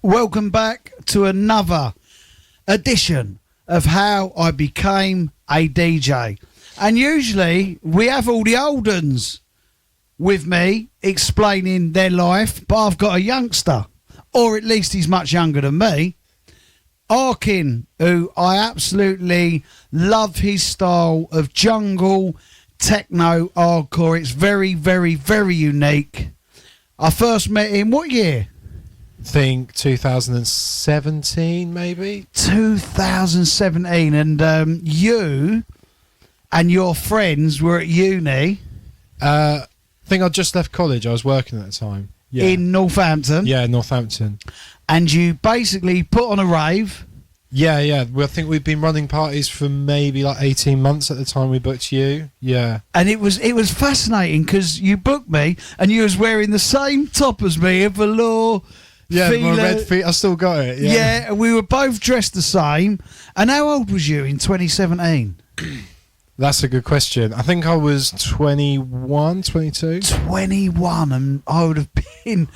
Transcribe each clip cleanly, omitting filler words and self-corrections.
Welcome back to another edition of How I Became a DJ. And usually we have all the old uns with me explaining their life, but I've got a youngster, or at least he's much younger than me, Arkyn, who I absolutely love his style of jungle, techno, hardcore. It's very, very, very unique. I first met him, what year? Think 2017 maybe 2017, and you and your friends were at uni. I think I just left college. I was working at the time. In Northampton. Yeah, Northampton. And you basically put on a rave. Yeah. Well, I think we'd been running parties for maybe like 18 months at the time we booked you. Yeah. And it was fascinating because you booked me and you was wearing the same top as me, a velour. Yeah, my red feet. I still got it. Yeah, and we were both dressed the same. And how old was you in 2017? That's a good question. I think I was 21, 22. 21, and I would have been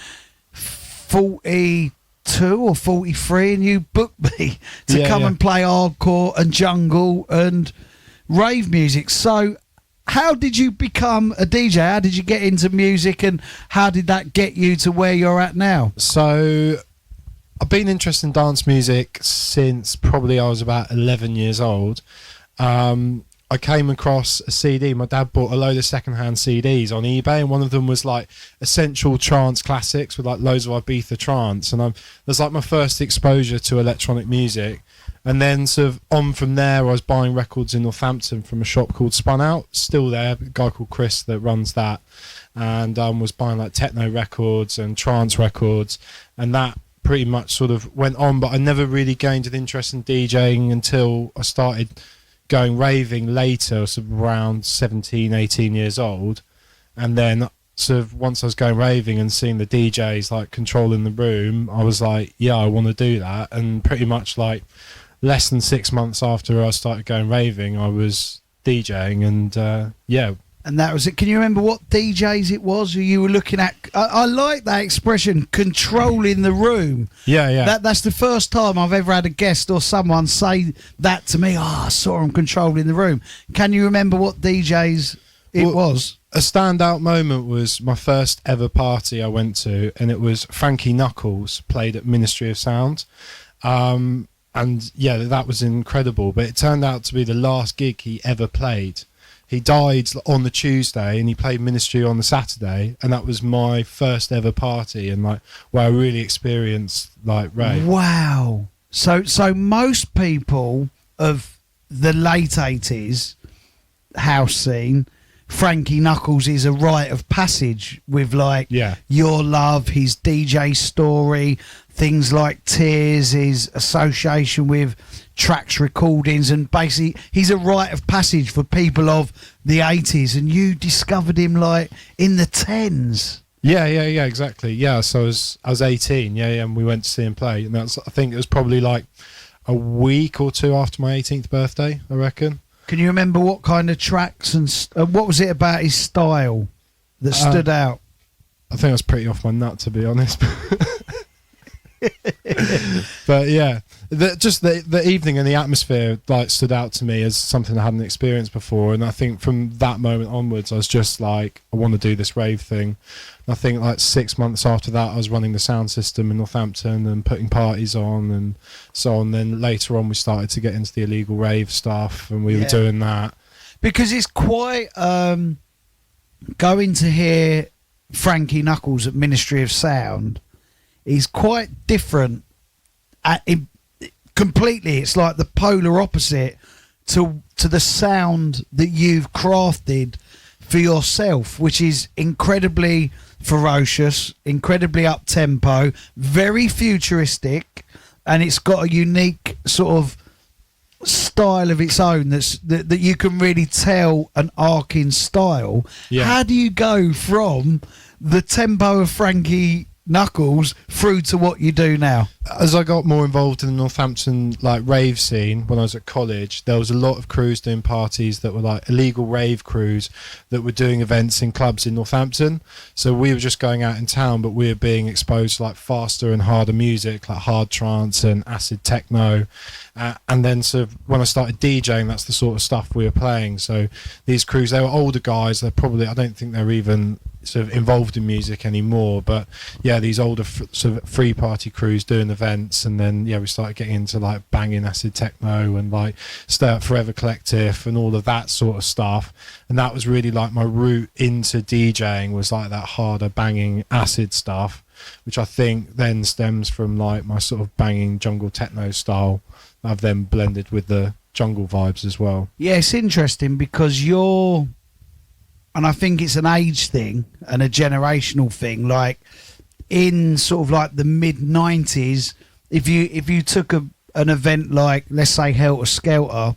42 or 43, and you booked me to come and play hardcore and jungle and rave music. So how did you become a DJ? How did you get into music, and how did that get you to where you're at now? So I've been interested in dance music since probably I was about 11 years old. I came across a CD. My dad bought a load of secondhand CDs on eBay, and one of them was like Essential Trance Classics with like loads of Ibiza trance, and that's like my first exposure to electronic music. And then sort of on from there, I was buying records in Northampton from a shop called Spun Out, still there, a guy called Chris that runs that, and was buying like techno records and trance records, and that pretty much sort of went on. But I never really gained an interest in DJing until I started going raving later, sort of around 17, 18 years old. And then sort of once I was going raving and seeing the DJs like controlling the room, I was like, yeah, I want to do that. And pretty much like less than 6 months after I started going raving, I was DJing, and yeah. And that was it. Can you remember what DJs it was who you were looking at? I like that expression, controlling the room. Yeah. That's the first time I've ever had a guest or someone say that to me. Oh, I saw him controlling the room. Can you remember what DJs it was? A standout moment was my first ever party I went to, and it was Frankie Knuckles played at Ministry of Sound. And yeah, that was incredible, but it turned out to be the last gig he ever played. He died on the Tuesday and he played Ministry on the Saturday, and that was my first ever party, and like where I really experienced like rave. Wow. So most people of the late 80s house scene, Frankie Knuckles is a rite of passage with like Your Love, his DJ Story, things like Tears, his association with Tracks Recordings, and basically he's a rite of passage for people of the 80s, and you discovered him like in the 10s. Yeah, exactly. Yeah, so I was 18, and we went to see him play, and I think it was probably like a week or two after my 18th birthday, I reckon. Can you remember what kind of tracks and what was it about his style that stood out? I think I was pretty off my nut, to be honest. But yeah, the evening and the atmosphere like stood out to me as something I hadn't experienced before, and I think from that moment onwards I was just like, I want to do this rave thing. And I think like 6 months after that I was running the sound system in Northampton and putting parties on and so on. Then later on we started to get into the illegal rave stuff, and we were doing that because it's quite going to hear Frankie Knuckles at Ministry of Sound is quite different completely. It's like the polar opposite to the sound that you've crafted for yourself, which is incredibly ferocious, incredibly up tempo, very futuristic, and it's got a unique sort of style of its own that you can really tell an Arkyn style. How do you go from the tempo of Frankie Knuckles through to what you do now? As I got more involved in the Northampton like rave scene when I was at college, there was a lot of crews doing parties that were like illegal rave crews that were doing events in clubs in Northampton. So we were just going out in town, but we were being exposed to like faster and harder music, like hard trance and acid techno. And then sort of when I started DJing, that's the sort of stuff we were playing. So these crews, they were older guys. They're probably, I don't think they're even sort of involved in music anymore, but yeah, these older sort of free party crews doing events. And then we started getting into like banging acid techno and like Stay Up Forever Collective and all of that sort of stuff. And that was really like my route into DJing, was like that harder banging acid stuff, which I think then stems from like my sort of banging jungle techno style. I've then blended with the jungle vibes as well. Yeah, it's interesting because you're, and I think it's an age thing and a generational thing. Like in sort of like the mid 90s, if you took an event like, let's say, Helter Skelter,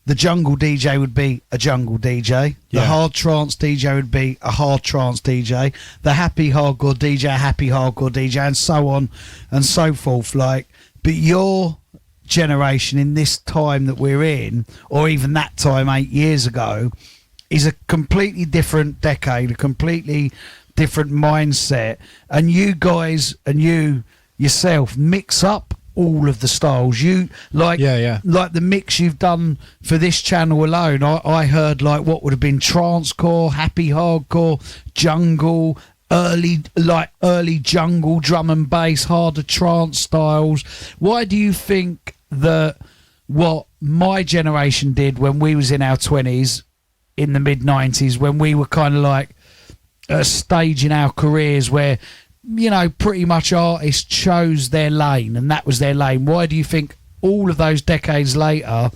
the jungle DJ would be a jungle DJ. The hard trance DJ would be a hard trance DJ. The happy hardcore DJ, a happy hardcore DJ, and so on and so forth. Like, but your generation in this time that we're in, or even that time 8 years ago, is a completely different decade, a completely different mindset. And you guys and you yourself mix up all of the styles. You like like the mix you've done for this channel alone. I heard like what would have been trancecore, happy hardcore, jungle, early jungle, drum and bass, harder trance styles. Why do you think that what my generation did when we was in our 20s in the mid 90s, when we were kind of like at a stage in our careers where, you know, pretty much artists chose their lane and that was their lane, why do you think all of those decades later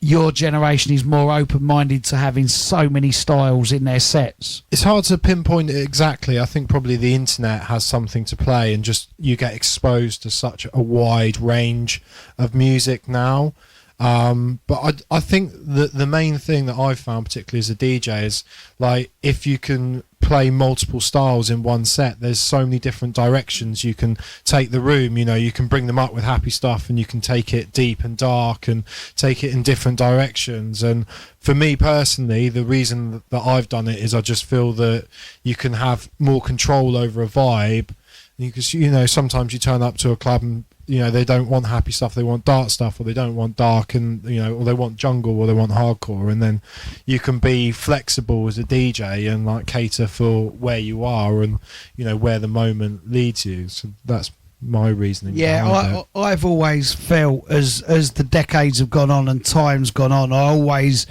your generation is more open-minded to having so many styles in their sets? It's hard to pinpoint it exactly. I think probably the internet has something to play, and just you get exposed to such a wide range of music now. But I think that the main thing that I've found, particularly as a DJ, is like if you can play multiple styles in one set, there's so many different directions you can take the room. You know, you can bring them up with happy stuff and you can take it deep and dark and take it in different directions. And for me personally, the reason that I've done it is I just feel that you can have more control over a vibe, because, you know, sometimes you turn up to a club and, you know, they don't want happy stuff, they want dark stuff, or they don't want dark, and, you know, or they want jungle, or they want hardcore. And then you can be flexible as a DJ and like cater for where you are and, you know, where the moment leads you. So that's my reasoning. Yeah, I've always felt as the decades have gone on and time's gone on, I always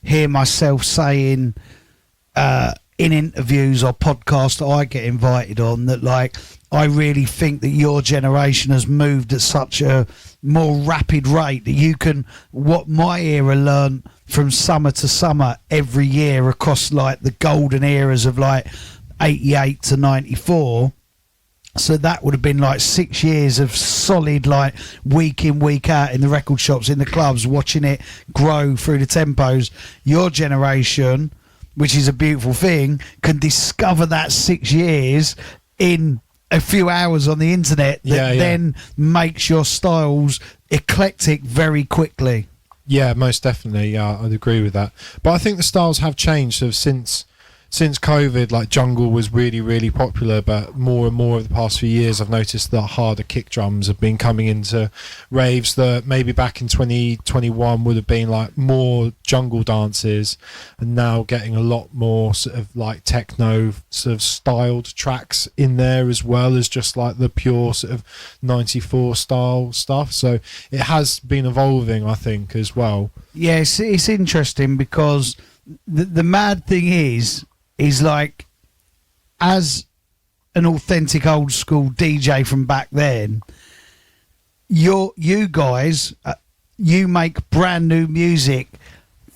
hear myself saying in interviews or podcasts that I get invited on that, like, I really think that your generation has moved at such a more rapid rate that you can, what my era learned from summer to summer every year across like the golden eras of like 88 to 94. So that would have been like 6 years of solid, like week in, week out in the record shops, in the clubs, watching it grow through the tempos. Your generation, which is a beautiful thing, can discover that 6 years in a few hours on the internet that then makes your styles eclectic very quickly. Yeah, most definitely. Yeah, I'd agree with that. But I think the styles have changed. So since COVID, like jungle was really, really popular, but more and more over the past few years, I've noticed that harder kick drums have been coming into raves that maybe back in 2021 would have been like more jungle dances, and now getting a lot more sort of like techno sort of styled tracks in there, as well as just like the pure sort of 94 style stuff. So it has been evolving, I think, as well. Yeah, it's interesting because the mad thing is like, as an authentic old school DJ from back then, you guys, you make brand new music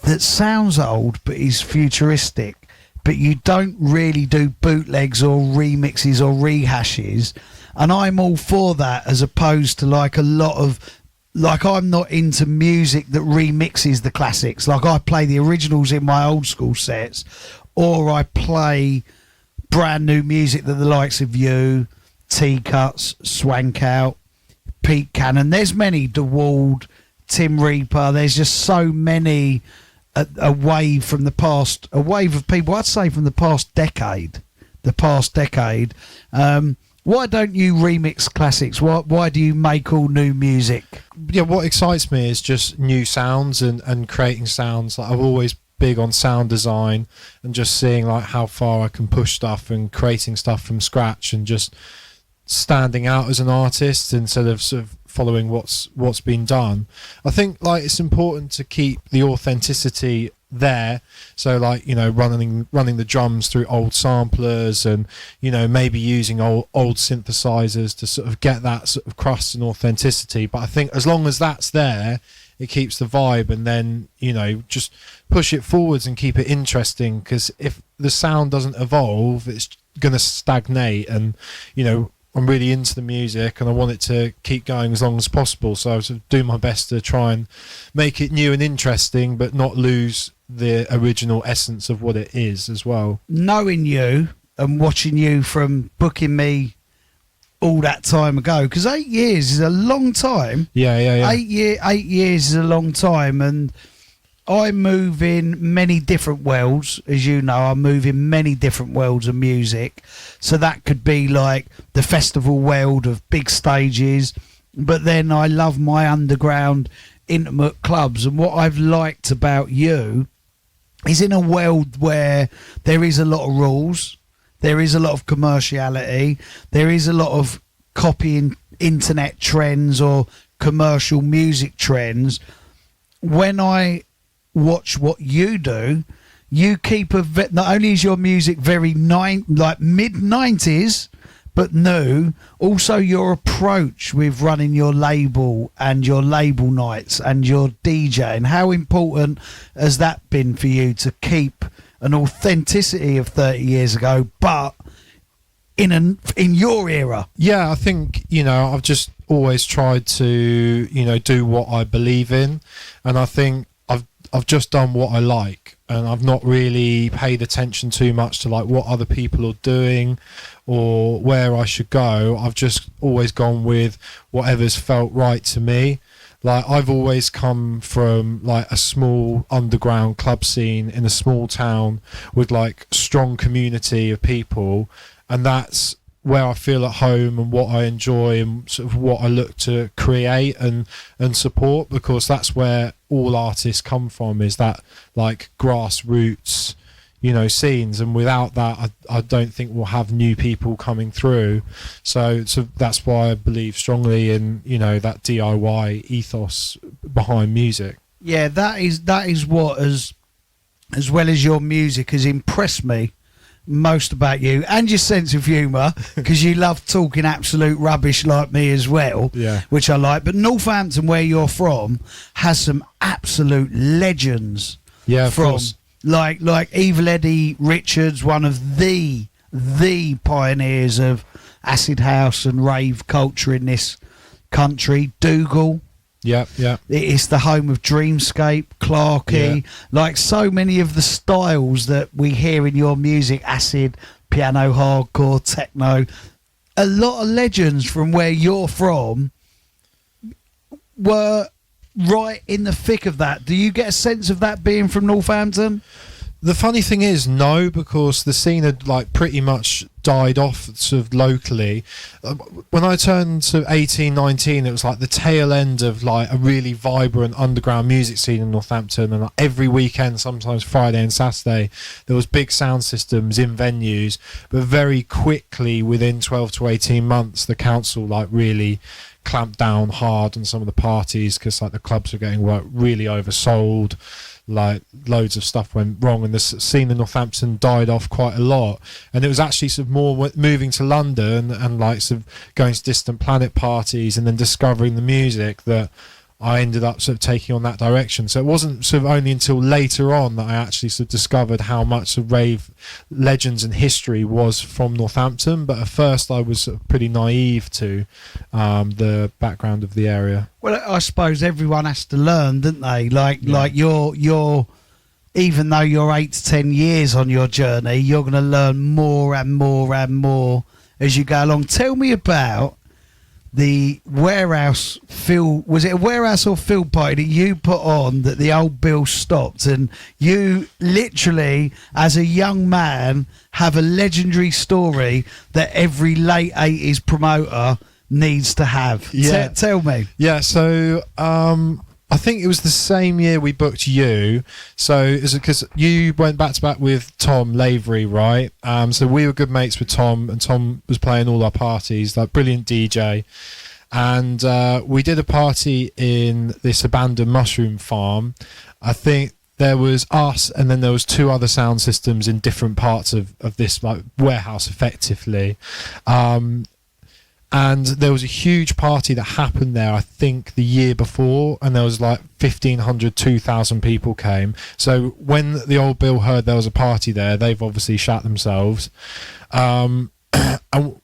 that sounds old but is futuristic, but you don't really do bootlegs or remixes or rehashes, and I'm all for that, as opposed to like a lot of, like, I'm not into music that remixes the classics. Like, I play the originals in my old school sets, or I play brand new music that the likes of you, T-Cuts, Swank Out, Pete Cannon. There's many, DeWald, Tim Reaper. There's just so many, a wave from the past, a wave of people, I'd say from the past decade. Why don't you remix classics? Why do you make all new music? Yeah, what excites me is just new sounds and creating sounds. Like, I'm always big on sound design and just seeing like how far I can push stuff and creating stuff from scratch and just standing out as an artist instead of sort of following what's been done. I think like it's important to keep the authenticity there, so like, you know, running the drums through old samplers and, you know, maybe using old synthesizers to sort of get that sort of crust and authenticity. But I think as long as that's there, it keeps the vibe, and then, you know, just push it forwards and keep it interesting, because if the sound doesn't evolve, it's going to stagnate. And, you know, I'm really into the music and I want it to keep going as long as possible, so I sort of do my best to try and make it new and interesting but not lose the original essence of what it is as well. Knowing you and watching you from booking me all that time ago, because 8 years is a long time. Yeah. 8 years is a long time, and I move in many different worlds, as you know. I move in many different worlds of music, so that could be like the festival world of big stages, but then I love my underground intimate clubs. And what I've liked about you is, in a world where there is a lot of rules, there is a lot of commerciality, there is a lot of copying internet trends or commercial music trends. When I watch what you do, you keep not only is your music very mid-90s but new, also your approach with running your label and your label nights and your DJing. How important has that been for you to keep an authenticity of 30 years ago, but in your era? Yeah, I think, you know, I've just always tried to, you know, do what I believe in, and I think I've just done what I like, and I've not really paid attention too much to like what other people are doing or where I should go. I've just always gone with whatever's felt right to me. Like, I've always come from like a small underground club scene in a small town with like strong community of people, and that's where I feel at home and what I enjoy and sort of what I look to create and support, because that's where all artists come from, is that like grassroots, you know, scenes. And without that, I don't think we'll have new people coming through. So that's why I believe strongly in, you know, that DIY ethos behind music. Yeah, that is what, as well as your music, has impressed me most about you, and your sense of humour, because you love talking absolute rubbish like me as well, yeah, which I like. But Northampton, where you're from, has some absolute legends. Yeah, of from course. like Evil Eddie Richards, one of the pioneers of acid house and rave culture in this country. Dougal. Yeah. It's the home of Dreamscape, Clarkey, like so many of the styles that we hear in your music, acid, piano, hardcore, techno. A lot of legends from where you're from were right in the thick of that. Do you get a sense of that being from Northampton? The funny thing is, no, because the scene had like pretty much died off sort of locally. When I turned to 18, 19, it was like the tail end of like a really vibrant underground music scene in Northampton, and like every weekend, sometimes Friday and Saturday, there was big sound systems in venues. But very quickly, within 12 to 18 months, the council like really clamped down hard on some of the parties, because like the clubs were getting really oversold. Like loads of stuff went wrong, and the scene in Northampton died off quite a lot. And it was actually sort of more moving to London and like sort of going to Distant Planet parties and then discovering the music that I ended up sort of taking on that direction. So it wasn't sort of only until later on that I actually sort of discovered how much of rave legends and history was from Northampton. But at first I was sort of pretty naive to the background of the area. Well, I suppose everyone has to learn, don't they? Like you're even though you're 8 to 10 years on your journey, you're going to learn more and more and more as you go along. Tell me about the warehouse fill. Was it a warehouse or field party that you put on that the old Bill stopped, and you literally, as a young man, have a legendary story that every late 80s promoter needs to have. Yeah. Tell me. Yeah, so I think it was the same year we booked you. So is it because you went back to back with Tom Lavery, right? So we were good mates with Tom, and Tom was playing all our parties, like brilliant DJ. And we did a party in this abandoned mushroom farm. I think there was us, and then there was 2 other sound systems in different parts of this like warehouse, effectively. And there was a huge party that happened there, I think, the year before, and there was like 1,500, 2,000 people came. So when the old Bill heard there was a party there, they've obviously shat themselves. And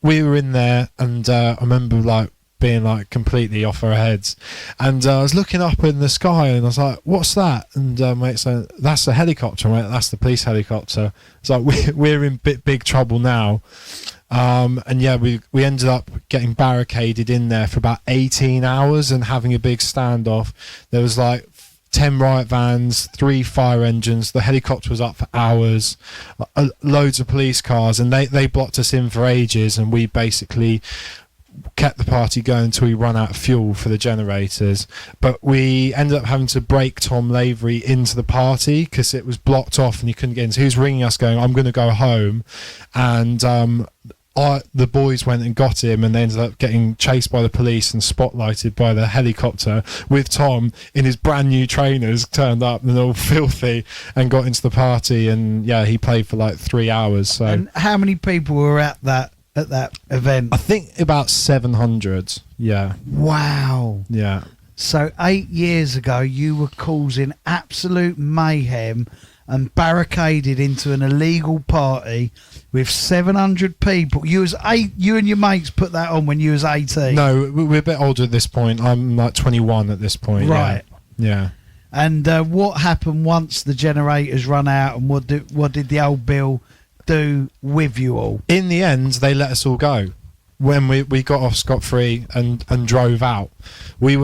we were in there, and I remember like being like completely off our heads. And I was looking up in the sky, and I was like, "What's that?" And mate said, "That's a helicopter, mate. That's the police helicopter." It's like we're in big trouble now. And yeah, we ended up getting barricaded in there for about 18 hours and having a big standoff. There was like 10 riot vans, 3 fire engines. The helicopter was up for hours, loads of police cars, and they blocked us in for ages, and we basically kept the party going until we run out of fuel for the generators. But we ended up having to break Tom Lavery into the party because it was blocked off and he couldn't get in. So he was ringing us going, "I'm going to go home." And the boys went and got him, and they ended up getting chased by the police and spotlighted by the helicopter with Tom in his brand new trainers, turned up and all filthy, and got into the party. And yeah, he played for like 3 hours. So. And how many people were at that event? I think about 700. Yeah. Wow. Yeah. So 8 years ago, you were causing absolute mayhem and barricaded into an illegal party with 700 people. You and your mates put that on when you was 18. No, we're a bit older at this point. I'm like 21 at this point. Right. Yeah. And what happened once the generators run out, and what did the old Bill do with you all? In the end, they let us all go when we got off scot-free and drove out. We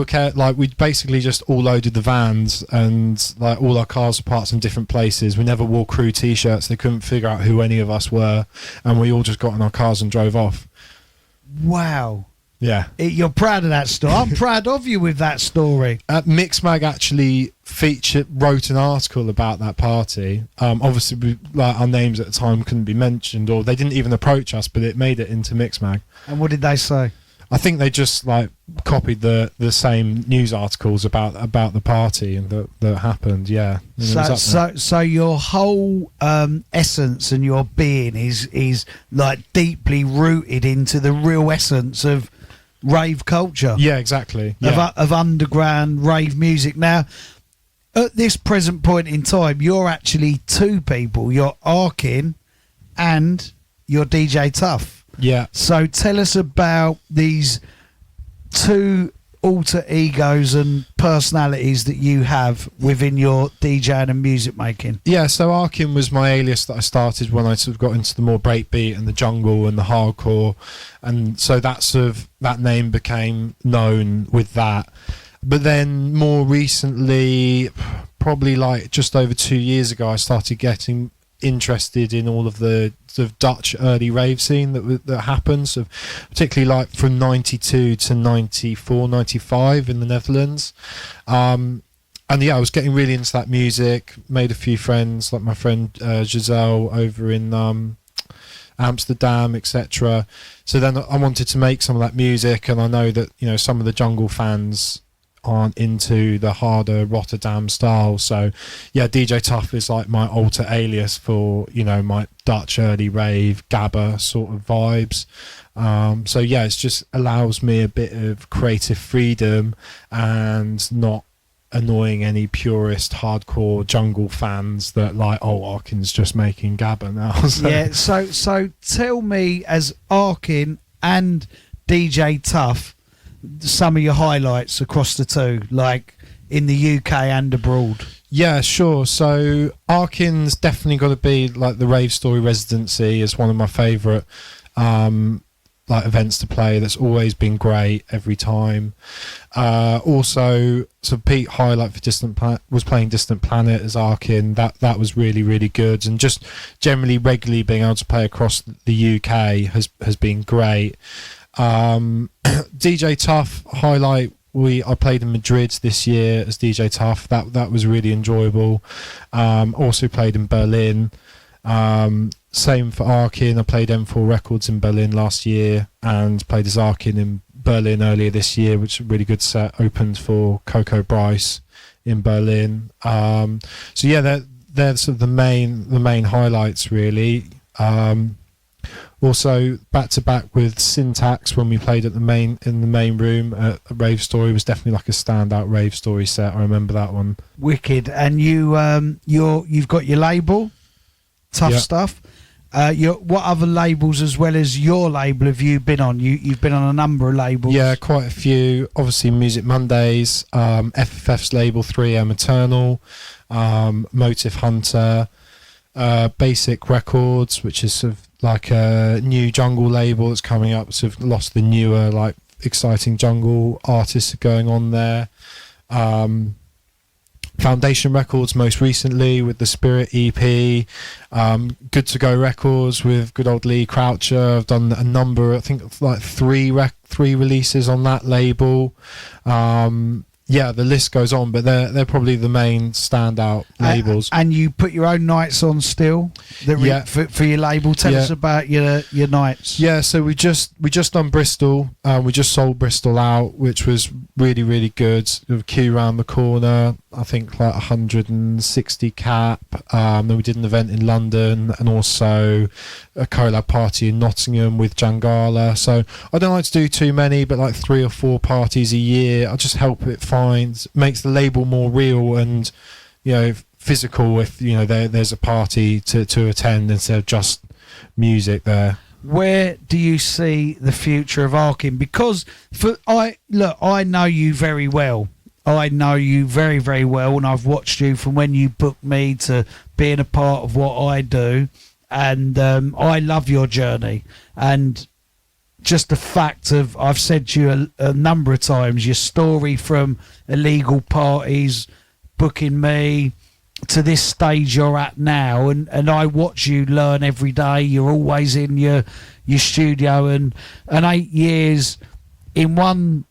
basically just all loaded the vans, and like all our cars were parked in different places. We never wore crew t-shirts. They couldn't figure out who any of us were, and we all just got in our cars and drove off. Wow. Yeah. You're proud of that story. I'm proud of you with that story. Mixmag actually wrote an article about that party. Obviously, our names at the time couldn't be mentioned, or they didn't even approach us, but it made it into Mixmag. And what did they say? I think they just like copied the same news articles about the party and that happened. Yeah. So your whole essence and your being is like deeply rooted into the real essence of rave culture. Yeah, exactly. Yeah. Of underground rave music. Now, at this present point in time, you're actually 2 people. You're Arkyn and you're DJ Tuff. Yeah. So tell us about these 2 alter egos and personalities that you have within your DJing and music making. Yeah, so Arkyn was my alias that I started when I sort of got into the more breakbeat and the jungle and the hardcore, and so that name became known with that. But then more recently, probably like just over 2 years ago, I started getting interested in all of the sort of Dutch early rave scene that happened, so particularly like from 92 to 94, 95 in the Netherlands. And yeah, I was getting really into that music, made a few friends, like my friend Giselle over in Amsterdam, etc. So then I wanted to make some of that music, and I know that, you know, some of the jungle fans aren't into the harder Rotterdam style, so yeah, DJ Tuff is like my alter alias for, you know, my Dutch early rave gabba sort of vibes. So yeah, it just allows me a bit of creative freedom and not annoying any purist hardcore jungle fans that like, oh, Arkyn's just making gabba now. So. Yeah, so tell me, as Arkyn and DJ Tuff, some of your highlights across the 2, like in the UK and abroad. Yeah, sure. So Arkyn's definitely got to be like the Rave Story residency is one of my favourite. like events to play. That's always been great every time. Also, so Pete highlight for was playing Distant Planet as Arkyn. That was really, really good, and just generally regularly being able to play across the UK has been great. DJ Tuff highlight. I played in Madrid this year as DJ Tuff. That was really enjoyable. Also played in Berlin. Same for Arkyn. I played M4 Records in Berlin last year and played as Arkyn in Berlin earlier this year, which is a really good set. Opened for Coco Bryce in Berlin. So yeah, they're sort of the main highlights really. Also back to back with Syntax when we played in the main room at Rave Story was definitely like a standout Rave Story set. I remember that one. Wicked. And you've got your label, Tuf Stuf. What other labels as well as your label have you been on? You've been on a number of labels. Yeah, quite a few. Obviously Music Mondays, FFF's label 3M Eternal, Motive Hunter, Basic Records, which is sort of like a new jungle label that's coming up. Sort of lots of the newer, like exciting jungle artists are going on there. Foundation Records most recently with the Spirit EP. Good to Go Records with good old Lee Croucher. I've done a number, I think like three releases on that label. Yeah, the list goes on, but they're probably the main standout labels. And you put your own nights on still? For your label. Tell us about your nights. Yeah, so we just done Bristol. We just sold Bristol out, which was really, really good. With queue around the corner, I think like 160 cap. Then we did an event in London and also a collab party in Nottingham with Jangala. So I don't like to do too many, but like 3 or 4 parties a year. I just help it makes the label more real and, you know, physical if, you know, there's a party to attend instead of just music there. Where do you see the future of Arkyn? Because I know you very well. I know you very, very well, and I've watched you from when you booked me to being a part of what I do, and I love your journey. And just the fact of, I've said to you a number of times, your story from illegal parties, booking me, to this stage you're at now, and I watch you learn every day. You're always in your studio, and 8 years in one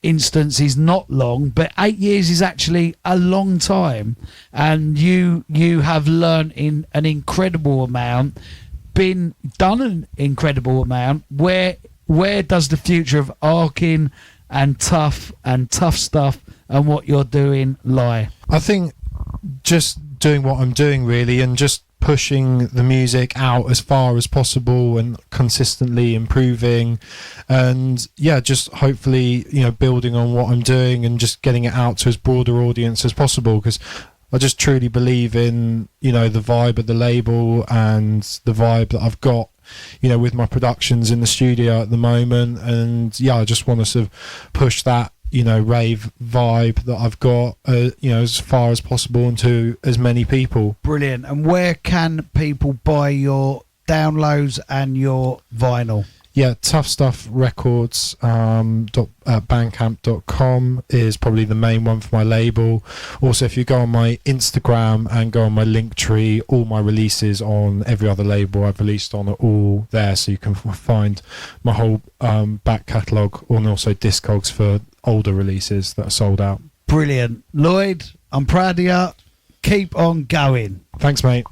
instance is not long, but 8 years is actually a long time, and you have learned in an incredible amount, done an incredible amount. Where does the future of Arkyn and Tuff Stuf and what you're doing lie? I think just doing what I'm doing really, and just pushing the music out as far as possible and consistently improving, and yeah, just hopefully, you know, building on what I'm doing and just getting it out to as broader audience as possible, because I just truly believe in, you know, the vibe of the label and the vibe that I've got, you know, with my productions in the studio at the moment. And yeah, I just want to sort of push that, you know, rave vibe that I've got, you know, as far as possible and to as many people. Brilliant. And where can people buy your downloads and your vinyl? Yeah, Tuf Stuf Records, bandcamp.com is probably the main one for my label. Also, if you go on my Instagram and go on my link tree, all my releases on every other label I've released on are all there, so you can find my whole back catalogue, and also Discogs for older releases that are sold out. Brilliant. Lloyd, I'm proud of you. Keep on going. Thanks, mate.